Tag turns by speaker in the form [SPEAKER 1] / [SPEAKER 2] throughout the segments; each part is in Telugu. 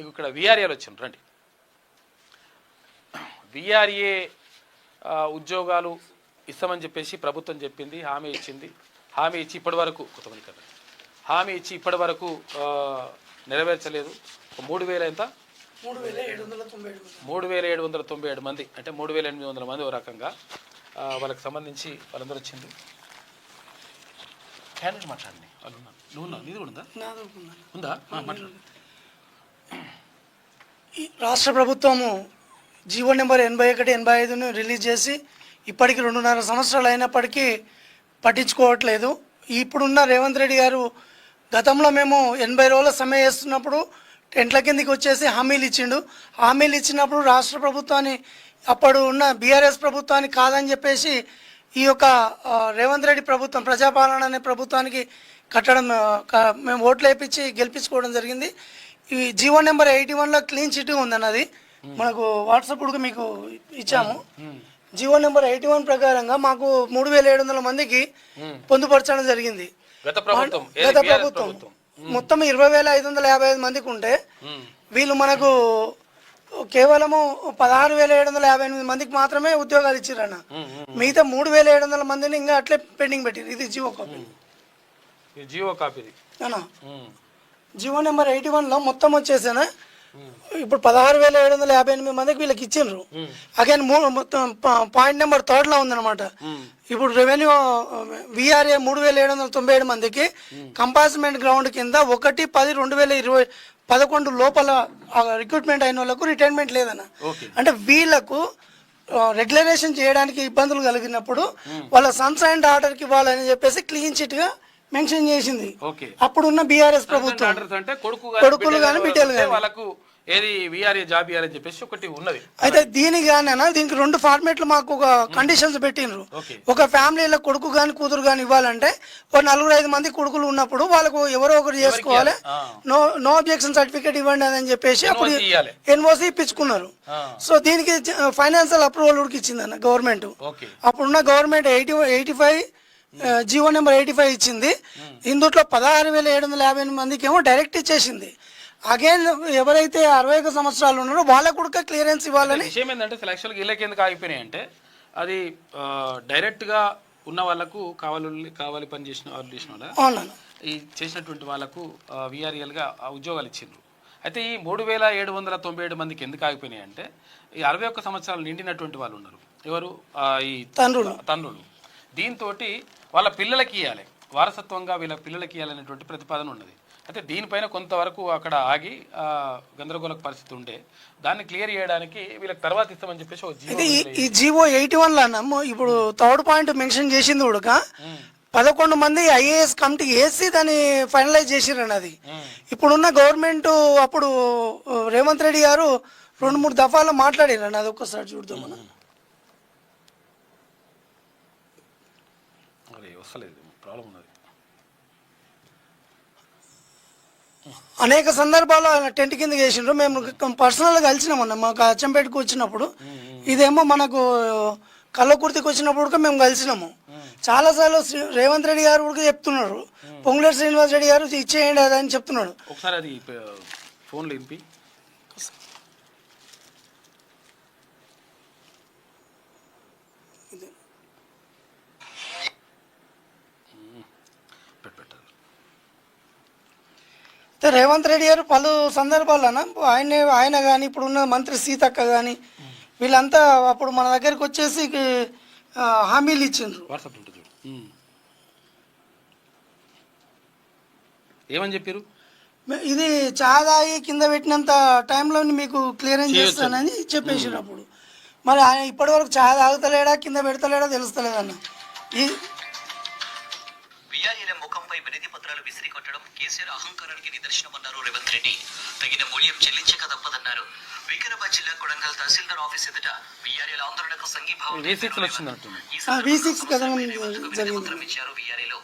[SPEAKER 1] ఇక్కడ విఆర్ఏలు వచ్చిండ్రు రండి. విఆర్ఏ ఉద్యోగాలు ఇస్తామని చెప్పేసి ప్రభుత్వం చెప్పింది, హామీ ఇచ్చింది. హామీ ఇచ్చి ఇప్పటి వరకు నెరవేర్చలేదు. 3,000 ఎంత 3,797 మంది, అంటే 3,800 మంది ఓ రకంగా వాళ్ళకి సంబంధించి వాళ్ళందరూ వచ్చింది. క్యాండిడేట్ మాట్లాడండి, వాళ్ళు ఉన్నారు. నువ్వు ఉన్నావు, నీది కూడా ఉందా? మాట్లాడు.
[SPEAKER 2] రాష్ట్ర ప్రభుత్వము జీవో నెంబర్ 81/85ను రిలీజ్ చేసి ఇప్పటికి 2.5 సంవత్సరాలు అయినప్పటికీ పట్టించుకోవట్లేదు. ఇప్పుడున్న రేవంత్ రెడ్డి గారు గతంలో మేము 80 రోజుల సమ్మె చేస్తున్నప్పుడు టెంట్ల కిందికి వచ్చేసి హామీలు ఇచ్చిండు. హామీలు ఇచ్చినప్పుడు రాష్ట్ర ప్రభుత్వాన్ని, అప్పుడు ఉన్న బీఆర్ఎస్ ప్రభుత్వాన్ని కాదని చెప్పేసి ఈ యొక్క రేవంత్ రెడ్డి ప్రభుత్వం, ప్రజాపాలన అనే ప్రభుత్వానికి కట్టడం, మేము ఓట్లు వేయించి గెలిపించుకోవడం జరిగింది. ఈ జీవో నెంబర్ 81లో క్లీన్ చిట్ ఉందన్నది మనకు వాట్సాప్ కూడా మీకు ఇచ్చాము. జీవో నెంబర్ 81 ప్రకారంగా మాకు 3,700 మందికి పొందుపరచడం జరిగింది.
[SPEAKER 1] గత ప్రభుత్వం
[SPEAKER 2] మొత్తం 20,555 మందికి ఉంటే వీళ్ళు మనకు కేవలము 16,758 మందికి మాత్రమే ఉద్యోగాలు ఇచ్చారన్న. మిగతా 3,700 మందిని ఇంకా అట్లే పెండింగ్ పెట్టారు. ఇది జీవో కాపీ అన్న. జీవో నెంబర్ 81లో మొత్తం వచ్చేసానా ఇప్పుడు 16,758 మందికి వీళ్ళకి ఇచ్చిండ్రు. అగైన్ పాయింట్ నెంబర్ 3లో ఉందన్నమాట. ఇప్పుడు రెవెన్యూ విఆర్ఏ 3,797 మందికి కంపార్ట్మెంట్ గ్రౌండ్ కింద 1/10/2011 లోపల రిక్రూట్మెంట్ అయిన వాళ్ళకు రిటైర్మెంట్ లేదన్న. అంటే వీళ్ళకు రెగ్యులరేషన్ చేయడానికి ఇబ్బందులు కలిగినప్పుడు వాళ్ళ సన్స్ అండ్ ఆర్డర్కి ఇవ్వాలని చెప్పేసి క్లీన్ చిట్ గా మెన్షన్ చేసింది అప్పుడున్న బీఆర్ఎస్ ప్రభుత్వం. కొడుకులు కానీ బిడ్డలు కానీ
[SPEAKER 1] వాళ్ళకు ఏది విఆర్ఏ జాబ్ ఇవ్వాలని చెప్పేసి ఒకటి ఉన్నది.
[SPEAKER 2] అయితే దీనికి దీనికి 2 ఫార్మేట్లు మాకు ఒక కండిషన్స్ పెట్టినరు. ఒక ఫ్యామిలీలో కొడుకు కానీ కూతురు కానీ ఇవ్వాలంటే ఒక 4-5 మంది కొడుకులు ఉన్నప్పుడు వాళ్ళకు ఎవరో ఒకరు చేసుకోవాలి. నో అబ్జెక్షన్ సర్టిఫికేట్ ఇవ్వండి అని చెప్పేసి అప్పుడు ఎన్ఓసి ఇప్పించుకున్నారు. సో దీనికి ఫైనాన్షియల్ అప్రూవల్ కూడా ఇచ్చింది గవర్నమెంట్. అప్పుడున్న గవర్నమెంట్ 85 జీవో నెంబర్ 85 ఇచ్చింది. ఇందులో 16,758 మందికి ఏమో డైరెక్ట్ ఇచ్చేసింది. అగైన్ ఎవరైతే 61 సంవత్సరాలు ఉన్నారో వాళ్ళకు కూడా క్లియరెన్స్ ఇవ్వాలని.
[SPEAKER 1] విషయం ఏంటంటే సెలక్షన్కి వీళ్ళకి ఎందుకు ఆగిపోయినాయి అంటే అది డైరెక్ట్గా ఉన్న వాళ్ళకు కావాలి పని చేసిన వాళ్ళు ఈ చేసినటువంటి వాళ్ళకు విఆర్ఎల్గా ఉద్యోగాలు ఇచ్చిండ్రు. అయితే ఈ 3,797 మందికి ఎందుకు ఆగిపోయినాయి అంటే ఈ 61 సంవత్సరాలు నిండినటువంటి వాళ్ళు ఉన్నారు. ఎవరు? ఈ తండ్రులు. దీంతో వాళ్ళ పిల్లలకి ఇవ్వాలి, వారసత్వంగా వీళ్ళ పిల్లలకి ఇవ్వాలనేటువంటి ప్రతిపాదన ఉన్నది. అయితే దీనిపైన కొంతవరకు అక్కడ ఆగి గందరగోళ పరిస్థితి ఉండే దాన్ని క్లియర్ చేయడానికి వీళ్ళకి తర్వాత ఇస్తామని చెప్పేసి
[SPEAKER 2] ఈ జీవో 81లో ఇప్పుడు 3rd పాయింట్ మెన్షన్ చేసింది కూడా 11 మంది ఐఏఎస్ కమిటీ వేసి దాన్ని ఫైనలైజ్ చేసిరని. అది ఇప్పుడున్న గవర్నమెంట్ అప్పుడు రేవంత్ రెడ్డి గారు 2-3 దఫాలు మాట్లాడారని. అది ఒక్కసారి చూద్దాం మనం.
[SPEAKER 1] ప్రాబ్లం ఉన్నది.
[SPEAKER 2] అనేక సందర్భాల్లో ఆయన టెంట్ కింద చేసిండ్రు. మేము పర్సనల్గా కలిసినామన్న. మాకు అచ్చంపేటకు వచ్చినప్పుడు, ఇదేమో మనకు కల్లకుర్తికి వచ్చినప్పుడు కూడా మేము కలిసినాము. చాలాసార్లు రేవంత్ రెడ్డి గారు కూడా చెప్తున్నారు, పొంగులేటి శ్రీనివాస్ రెడ్డి గారు ఇచ్చేయండి అది అని చెప్తున్నాడు.
[SPEAKER 1] ఒకసారి అది ఫోన్లో ఇంపి
[SPEAKER 2] రేవంత్ రెడ్డి గారు పలు సందర్భాల్లోన ఆయన కానీ ఇప్పుడున్న మంత్రి సీతక్క కానీ వీళ్ళంతా అప్పుడు మన దగ్గరికి వచ్చేసి హామీలు ఇచ్చిండ్రు.
[SPEAKER 1] ఏమని చెప్పారు?
[SPEAKER 2] ఇది చాదాయి కింద పెట్టినంత టైంలో మీకు క్లియరెన్స్ చేస్తానని చెప్పేసారు. అప్పుడు మరి ఆయన ఇప్పటి వరకు చా తాగుతలేడా కింద పెడతలేడా తెలుస్తలేదన్న.
[SPEAKER 3] ముఖంపై వినతి పత్రాలు విసిరి కొట్టడం కేసీఆర్ అహంకారానికి నిదర్శనమన్నారు రేవంత్ రెడ్డి. తగిన మూల్యం చెల్లించక తప్పదన్నారు. వికారాబాద్ జిల్లా కొడంగల్ తహసీల్దార్ ఆఫీస్ ఎదుట వీఆర్ఏల ఆందోళనకు సంఘీభావం ఇచ్చారు. వీఆర్ఏలో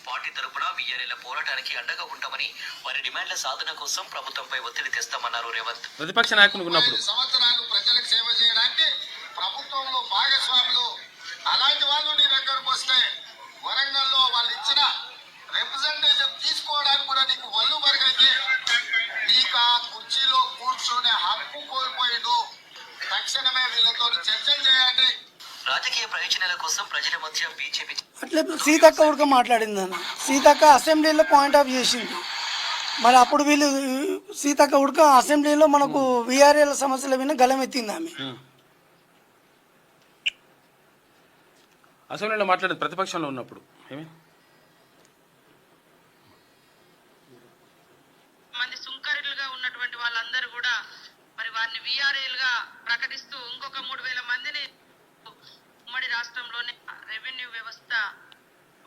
[SPEAKER 3] పార్టీ తరపున వీఆర్ఏల పోరాటానికి అండగా ఉంటామని, వారి డిమాండ్ల సాధన కోసం ప్రభుత్వంపై ఒత్తిడి తెస్తామన్నారు రేవంత్.
[SPEAKER 1] ప్రతిపక్ష నాయకులు ఉన్నప్పుడు
[SPEAKER 4] సంవత్సరాలు ప్రజలకు సేవ చేయడానికి ప్రభుత్వంలో భాగస్వాములు అలాంటి వాళ్ళు నీ దగ్గరకు వస్తే వరంగల్లో వాళ్ళు ఇచ్చిన రిప్రజెంటేషన్ తీసుకోవడానికి కూడా నీకు వల్లు మరుగైతే తక్షణమే వీళ్ళతో చర్చలు చేయండి.
[SPEAKER 3] రాజకీయ ప్రయోజనాల కోసం ప్రజల మధ్య బీజేపీ
[SPEAKER 2] అట్లే సీతక్క ఉడక మాట్లాడింది అన్న. సీతక్క అసెంబ్లీలో పాయింట్ ఆఫ్ చేసింది. మరి అప్పుడు వీళ్ళు సీతక్క ఉడక అసెంబ్లీలో మనకు విఆర్ఏల సమస్యల మీద గలమెత్తింది ఆమె.
[SPEAKER 1] అసెంబ్లీలో మాట్లాడేది ప్రతిపక్షంలో ఉన్నప్పుడు ఏమి
[SPEAKER 5] మంది సుంకరులుగా ఉన్నటువంటి వాళ్ళందరూ కూడా మరి వారిని విఆర్ఏలుగా ప్రకటిస్తూ ఇంకొక 3,000 మందిని ఉమ్మడి రాష్ట్రంలోనే రెవెన్యూ వ్యవస్థ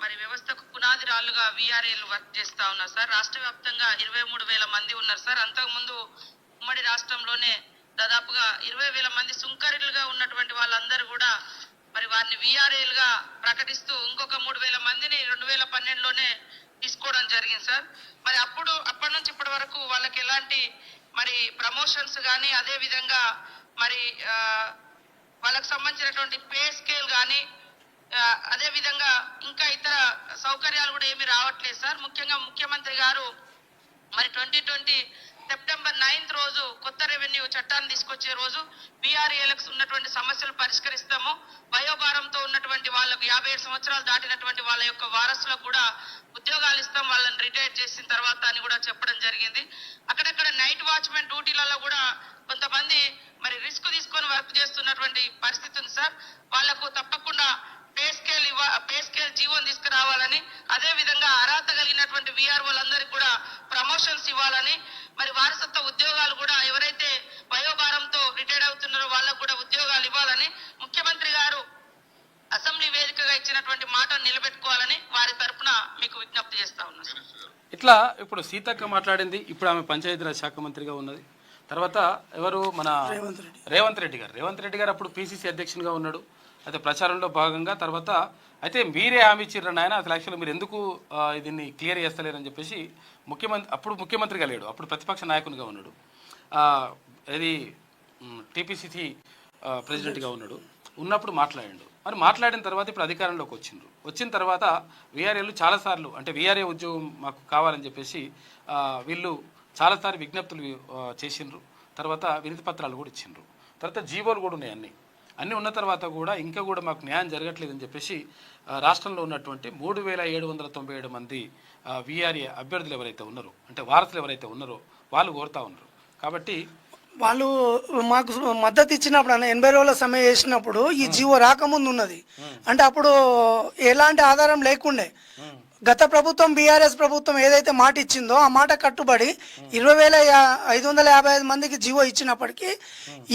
[SPEAKER 5] మరి వ్యవస్థకు పునాది రాళ్ళుగా విఆర్ఏలు వర్క్ చేస్తా ఉన్నారు సార్. రాష్ట్ర వ్యాప్తంగా 23,000 మంది ఉన్నారు సార్. అంతకుముందు ఉమ్మడి రాష్ట్రంలోనే దాదాపుగా 20,000 మంది సుంకరులుగా ఉన్నటువంటి వాళ్ళందరూ కూడా మరి వారిని విఆర్ఏలుగా ప్రకటిస్తూ ఇంకొక 3,000 మందిని 2012లోనే తీసుకోవడం జరిగింది సార్. మరి అప్పటి నుంచి ఇప్పటి వరకు వాళ్ళకి ఎలాంటి మరి ప్రమోషన్స్ కానీ అదే విధంగా మరి వాళ్ళకి సంబంధించినటువంటి పే స్కేల్ కానీ అదే విధంగా ఇంకా ఇతర సౌకర్యాలు కూడా ఏమీ రావట్లేదు సార్. ముఖ్యంగా ముఖ్యమంత్రి గారు మరి 2020 సెప్టెంబర్ 9th రోజు కొత్త రెవెన్యూ చట్టాన్ని తీసుకొచ్చే రోజు విఆర్ఏలకు ఉన్నటువంటి సమస్యలు పరిష్కరిస్తాము, వయోభారంతో ఉన్నటువంటి వాళ్ళకు 57 సంవత్సరాలు దాటినటువంటి వాళ్ళ యొక్క వారసులకు కూడా ఉద్యోగాలు ఇస్తాం వాళ్ళని రిటైర్ చేసిన తర్వాత అని కూడా చెప్పడం జరిగింది. అక్కడక్కడ నైట్ వాచ్మెన్ డ్యూటీలలో కూడా కొంతమంది మరి రిస్క్ తీసుకొని వర్క్ చేస్తున్నటువంటి పరిస్థితి ఉంది సార్. వాళ్లకు తప్పకుండా పే స్కేల్ జీవోని తీసుకురావాలని, అదే విధంగా అర్హత కలిగినటువంటి విఆర్ఓలందరికీ కూడా ప్రమోషన్స్ ఇవ్వాలని, మరి వారసత్వ ఉద్యోగాలు కూడా ఎవరైతే వయోభారంతో రిటైర్డ్ అవుతున్నారో వాళ్ళకు కూడా ఉద్యోగాలు ఇవ్వాలని ముఖ్యమంత్రి గారు అసెంబ్లీ వేదికగా ఇచ్చినటువంటి మాటను నిలబెట్టుకోవాలని వారి తరఫున మీకు విజ్ఞప్తి చేస్తా ఉన్నాను.
[SPEAKER 1] ఇట్లా ఇప్పుడు సీతక్క మాట్లాడింది. ఇప్పుడు ఆమె పంచాయతీరాజ్ శాఖ మంత్రిగా ఉన్నది. తర్వాత ఎవరు మన రేవంత్ రెడ్డి గారు అప్పుడు పిసిసి అధ్యక్షునిగా ఉన్నాడు. అయితే ప్రచారంలో భాగంగా తర్వాత అయితే మీరే హామీ ఇచ్చిర్రని ఆయన అసలు యాక్చువల్గా మీరు ఎందుకు దీన్ని క్లియర్ చేస్తలేరని చెప్పేసి అప్పుడు ముఖ్యమంత్రిగా లేడు, అప్పుడు ప్రతిపక్ష నాయకునిగా ఉన్నాడు, ఇది టీపీసీసీ ప్రెసిడెంట్గా ఉన్నప్పుడు మాట్లాడిండు. మరి మాట్లాడిన తర్వాత ఇప్పుడు అధికారంలోకి వచ్చిన తర్వాత వీఆర్ఏలు చాలాసార్లు అంటే వీఆర్ఏ ఉద్యోగం మాకు కావాలని చెప్పేసి వీళ్ళు చాలాసార్లు విజ్ఞప్తులు చేసిండ్రు. తర్వాత వినతి పత్రాలు కూడా ఇచ్చిండ్రు. తర్వాత జీవోలు కూడా ఉన్నాయి. అన్నీ ఉన్న తర్వాత కూడా ఇంకా కూడా మాకు న్యాయం జరగట్లేదని చెప్పేసి రాష్ట్రంలో ఉన్నటువంటి 3,797 మంది వీఆర్ఏ అభ్యర్థులు ఎవరైతే ఉన్నారో అంటే వారసులు ఎవరైతే ఉన్నారో వాళ్ళు కోరుతా ఉన్నారు. కాబట్టి
[SPEAKER 2] వాళ్ళు మాకు మద్దతు ఇచ్చినప్పుడు అన్న 80 రోజుల సమ్మె చేసినప్పుడు ఈ జీవో రాకముందు ఉన్నది. అంటే అప్పుడు ఎలాంటి ఆధారం లేకుండే గత ప్రభుత్వం బీఆర్ఎస్ ప్రభుత్వం ఏదైతే మాట ఇచ్చిందో ఆ మాట కట్టుబడి 20,555 మందికి జీవో ఇచ్చినప్పటికీ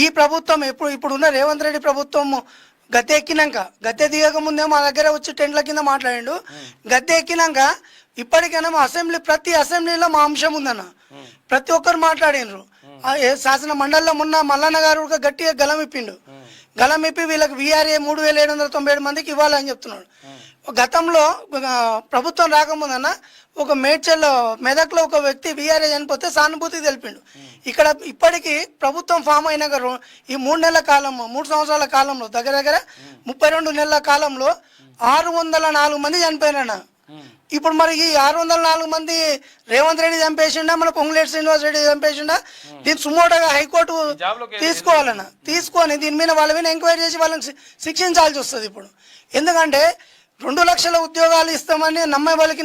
[SPEAKER 2] ఈ ప్రభుత్వం ఇప్పుడున్న రేవంత్ రెడ్డి ప్రభుత్వం గద్దె ఎక్కినాక, గద్దె దిగక ముందే మా దగ్గర వచ్చి టెంట్ల కింద మాట్లాడిండు. గద్దె ఎక్కినాక ఇప్పటికైనా మా ప్రతి అసెంబ్లీలో మా అంశం ఉందన్న, ప్రతి ఒక్కరు మాట్లాడినరు. శాసన మండలిలో మొన్న మల్లన్న గారు గట్టిగా గలం ఇప్పి వీళ్ళకి వీఆర్ఏ 3,797 మందికి ఇవ్వాలని చెప్తున్నాడు. గతంలో ప్రభుత్వం రాకముందన్న ఒక మెదక్లో ఒక వ్యక్తి వీఆర్ఏ చనిపోతే సానుభూతి తెలిపిండు. ఇక్కడ ఇప్పటికీ ప్రభుత్వం ఫామ్ అయినాక ఈ 3 సంవత్సరాల కాలంలో దగ్గర 32 నెలల కాలంలో 604 మంది చనిపోయినా. ఇప్పుడు మరి ఈ 604 మంది రేవంత్ రెడ్డి చంపేసిండా, మన పొంగులేటి శ్రీనివాస్ రెడ్డి చంపేసిండా? దీన్ని సుమోటోగా హైకోర్టు తీసుకొని దీని మీద వాళ్ళ మీద ఎంక్వైరీ చేసి వాళ్ళని శిక్షించాల్సి వస్తుంది. ఇప్పుడు ఎందుకంటే 2 లక్షల ఉద్యోగాలు ఇస్తామని నమ్మే వాళ్ళకి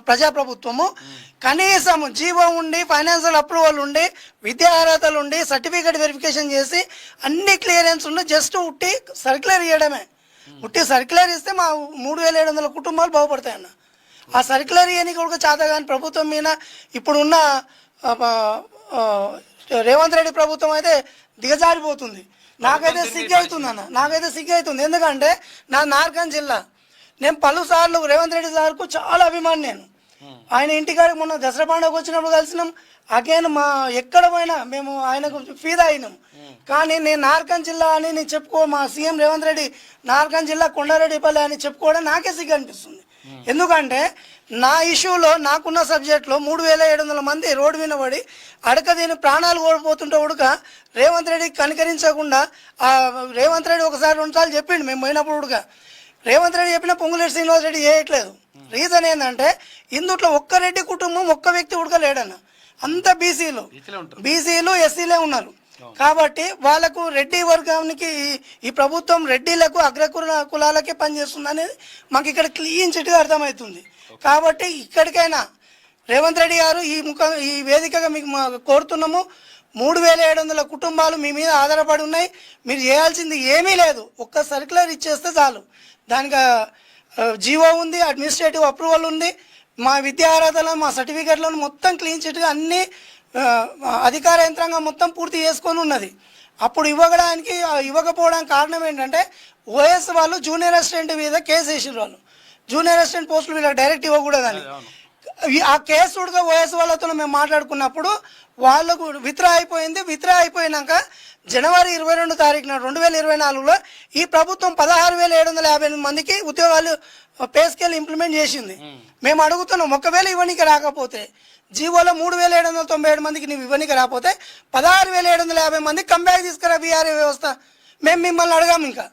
[SPEAKER 2] ప్రజాప్రభుత్వము కనీసం జీవో ఉండి, ఫైనాన్షియల్ అప్రూవల్ ఉండి, విద్యా అర్హతలు ఉండి, సర్టిఫికేట్ వెరిఫికేషన్ చేసి అన్ని క్లియరెన్స్ ఉండి జస్ట్ ఉట్టి సర్క్యులర్ ఇవ్వడమే. ఉట్టి సర్క్యులర్ ఇస్తే మా 3,700 కుటుంబాలు బాగుపడతాయన్న. ఆ సర్క్యులర్ ఇవన్నీ కూడా చేత కానీ ప్రభుత్వం మీద ఇప్పుడున్న రేవంత్ రెడ్డి ప్రభుత్వం అయితే దిగజారిపోతుంది. నాకైతే సిగ్గు అవుతుంది. ఎందుకంటే నా నార్కన్ జిల్లా, నేను పలుసార్లు రేవంత్ రెడ్డి సార్కు చాలా అభిమాని. ఆయన ఇంటికాడికి మొన్న దసరా పండుగ వచ్చినప్పుడు కలిసినాం. అగైన్ ఎక్కడ పోయినా మేము ఆయనకు ఫీదా అయినాం. కానీ నేను నార్కన్ జిల్లా అని నేను మా సీఎం రేవంత్ రెడ్డి నార్కన్ జిల్లా కొండారెడ్డిపల్లి అని చెప్పుకోవడం నాకే సిగ్గు అనిపిస్తుంది. ఎందుకంటే నా ఇష్యూలో నాకున్న సబ్జెక్ట్లో 3,700 మంది రోడ్డు మీద పడి దీని ప్రాణాలు కోల్పోతుంటే ఉడక రేవంత్ రెడ్డి కనికరించకుండా రేవంత్ రెడ్డి ఒకసారి 2 సార్లు చెప్పిండు మేము పోయినప్పుడు ఉడక. రేవంత్ రెడ్డి చెప్పిన పొంగులేటి శ్రీనివాస్ రెడ్డి చేయట్లేదు. రీజన్ ఏంటంటే ఇందుట్లో ఒక్క రెడ్డి కుటుంబం ఒక్క వ్యక్తి ఉడకలేడన్న, అంత బీసీలు ఎస్సీలే ఉన్నారు. కాబట్టి వాళ్ళకు రెడ్డి వర్గానికి ఈ ప్రభుత్వం రెడ్డిలకు కులాలకే పనిచేస్తుంది అనేది మాకు ఇక్కడ క్లీన్ చిట్గా అర్థమవుతుంది. కాబట్టి ఇక్కడికైనా రేవంత్ రెడ్డి గారు ఈ వేదికగా మీకు కోరుతున్నాము, 3700 కుటుంబాలు మీ మీద ఆధారపడి ఉన్నాయి. మీరు చేయాల్సింది ఏమీ లేదు, ఒక్క సర్క్యులర్ ఇచ్చేస్తే చాలు. దానికి జీవో ఉంది, అడ్మినిస్ట్రేటివ్ అప్రూవల్ ఉంది, మా విద్యా అర్హతలను మా సర్టిఫికెట్లను మొత్తం క్లీన్ చిట్గా అన్ని అధికార యంత్రాంగం మొత్తం పూర్తి చేసుకొని ఉన్నది. అప్పుడు ఇవ్వకపోవడానికి కారణం ఏంటంటే ఓఎస్ వాళ్ళు జూనియర్ అసిస్టెంట్ మీద కేసు వేసిన వాళ్ళు, జూనియర్ అసిస్టెంట్ పోస్టులు వీళ్ళకి డైరెక్ట్ ఇవ్వకూడదని. ఆ కేసు ఉడక ఓఎస్ వాళ్ళతో మేము మాట్లాడుకున్నప్పుడు వాళ్ళకు విత్డ్రా అయిపోయింది. విత్డ్రా అయిపోయినాక జనవరి 22 తారీఖున 2024లో ఈ ప్రభుత్వం 16,758 మందికి ఉద్యోగాలు పే స్కేల్ ఇంప్లిమెంట్ చేసింది. మేము అడుగుతున్నాం, ఒకవేళ ఇవ్వనికి రాకపోతే జీవోలో 3,797 మందికి నువ్వు ఇవ్వనికి రాకపోతే 16,750 మంది కంబ్యాక్ తీసుకురా బీఆర్ఏ వ్యవస్థ. మేము మిమ్మల్ని అడగాము, ఇంకా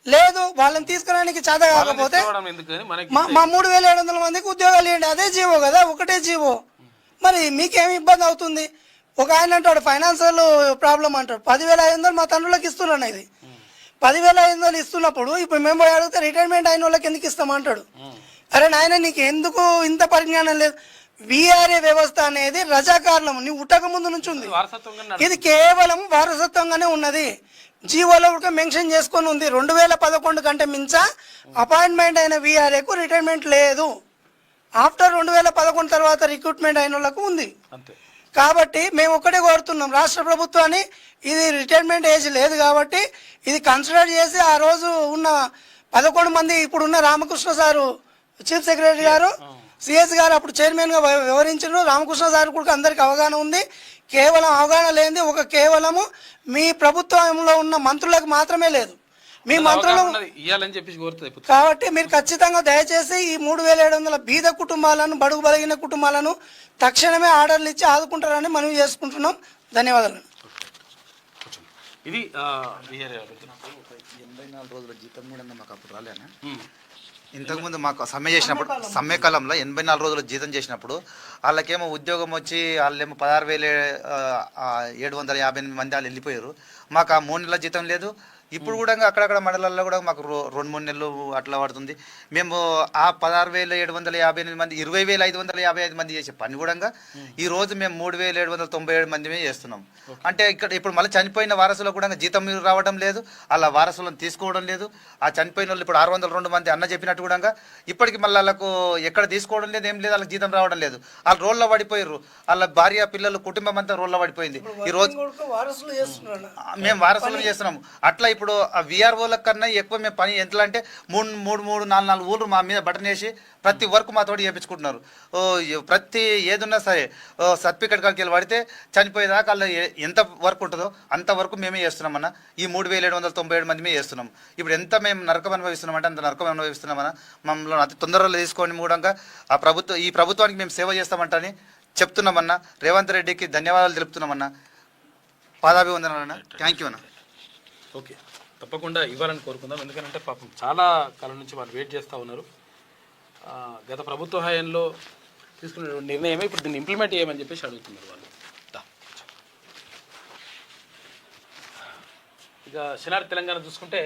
[SPEAKER 2] లేదు వాళ్ళని తీసుకురానికి చేత కాకపోతే మా 3,700 మందికి ఉద్యోగాలు ఇవ్వండి. అదే జీవో కదా, ఒకటే జీవో. మరి మీకేమి ఇబ్బంది అవుతుంది? ఒక ఆయన అంటాడు ఫైనాన్షియల్ ప్రాబ్లం అంటాడు, 10,500 మా తండ్రులకు ఇస్తున్నాను. ఇది 10,500 ఇస్తున్నప్పుడు ఇప్పుడు మేము పోయి అడిగితే రిటైర్మెంట్ అయిన వాళ్ళకి ఎందుకు ఇస్తామంటాడు. అరే నాయన, నీకు ఎందుకు ఇంత పరిజ్ఞానం లేదు? వీఆర్ఏ వ్యవస్థ అనేది రజాకారులం నీ ఉట్టక ముందు నుంచి ఉంది. ఇది కేవలం వారసత్వంగానే ఉన్నది. జీవోలో కూడా మెన్షన్ చేసుకొని ఉంది, 2011 కంటే మించ అపాయింట్మెంట్ అయిన వీఆర్ఏకు రిటైర్మెంట్ లేదు. ఆఫ్టర్ 2011 తర్వాత రిక్రూట్మెంట్ అయిన వాళ్ళకు ఉంది. కాబట్టి మేము ఒకటే కోరుతున్నాం రాష్ట్ర ప్రభుత్వాన్ని, ఇది రిటైర్మెంట్ ఏజ్ లేదు కాబట్టి ఇది కన్సిడర్ చేసి ఆ రోజు ఉన్న 11 మంది, ఇప్పుడున్న రామకృష్ణ సారు చీఫ్ సెక్రటరీ గారు, సిఎస్ గారు అప్పుడు చైర్మన్గా వ్యవహరించారు. రామకృష్ణ సార్ కూడా అందరికి అవగాహన ఉంది. కేవలం అవగాహన లేనిది కేవలము మీ ప్రభుత్వంలో ఉన్న మంత్రులకు మాత్రమే లేదు, మీ మంత్రులు. కాబట్టి మీరు ఖచ్చితంగా దయచేసి ఈ 3700 బీద కుటుంబాలను, బడుగు బలిగిన కుటుంబాలను తక్షణమే ఆర్డర్లు ఇచ్చి ఆదుకుంటారని మనవి చేసుకుంటున్నాం. ధన్యవాదాలు.
[SPEAKER 1] ఇది
[SPEAKER 6] 84 రోజుల జీతం కూడా మాకు అప్పుడు రాలేనా? ఇంతకుముందు మాకు సమ్మె కాలంలో 84 రోజులు జీతం చేసినప్పుడు వాళ్ళకేమో ఉద్యోగం వచ్చి వాళ్ళేమో 16,758 మంది వాళ్ళు వెళ్ళిపోయారు. మాకు ఆ 3 నెలల జీతం లేదు. ఇప్పుడు కూడా అక్కడక్కడ మండలాల్లో కూడా మాకు 2-3 నెలలు అట్లా పడుతుంది. మేము ఆ 16,758 మంది 20,555 మంది చేసే పని కూడా ఈ రోజు మేము 3,797 మందిమే చేస్తున్నాం. అంటే ఇప్పుడు మళ్ళీ చనిపోయిన వారసులకు కూడా జీతం రావడం లేదు, అలా వారసులను తీసుకోవడం లేదు. ఆ చనిపోయిన వాళ్ళు ఇప్పుడు 602 మంది అన్న చెప్పినట్టు కూడా ఇప్పటికి మళ్ళీ వాళ్ళకు ఎక్కడ తీసుకోవడం లేదు, ఏం లేదు, వాళ్ళకి జీతం రావడం లేదు. వాళ్ళు రోల్లో పడిపోయారు, వాళ్ళ భార్య పిల్లలు కుటుంబం అంతా రోల్లో పడిపోయింది. ఈ రోజు మేము వారసులను చేస్తున్నాము. అట్లా ఇప్పుడు ఆ విఆర్ఓల కన్నా ఎక్కువ మేము పని ఎట్లా అంటే 3-4 ఊళ్ళు మా మీద బటన్ వేసి ప్రతి వర్క్ మా తోటి చేయించుకుంటున్నారు. ప్రతి ఏదున్నా సరే సర్టిఫికెట్ కాడికి వెళ్ళి పడితే చనిపోయేదాకా వాళ్ళు ఎంత వర్క్ ఉంటుందో అంత వరకు మేమే చేస్తున్నామన్న. ఈ 3,797 మంది చేస్తున్నాం. ఇప్పుడు ఎంత మేము నరకం అనుభవిస్తున్నామంటే అంత నరకం అనుభవిస్తున్నామన్న. మమ్మల్ని అతి తొందరలో తీసుకొని మూడంగా ఈ ప్రభుత్వానికి మేము సేవ చేస్తామంటని చెప్తున్నామన్నా. రేవంత్ రెడ్డికి ధన్యవాదాలు తెలుపుతున్నామన్నా. పాదాభివందనాలన్నా. థ్యాంక్ యూ అన్న.
[SPEAKER 1] ఓకే, తప్పకుండా ఇవ్వాలని కోరుకుందాం. ఎందుకంటే పాపం చాలా కాలం నుంచి వాళ్ళు వెయిట్ చేస్తూ ఉన్నారు. గత ప్రభుత్వ హయాంలో తీసుకున్న నిర్ణయమే ఇప్పుడు దీన్ని ఇంప్లిమెంట్ చేయమని చెప్పేసి అడుగుతున్నారు వాళ్ళు. ఇక శనార్ తెలంగాణ చూసుకుంటే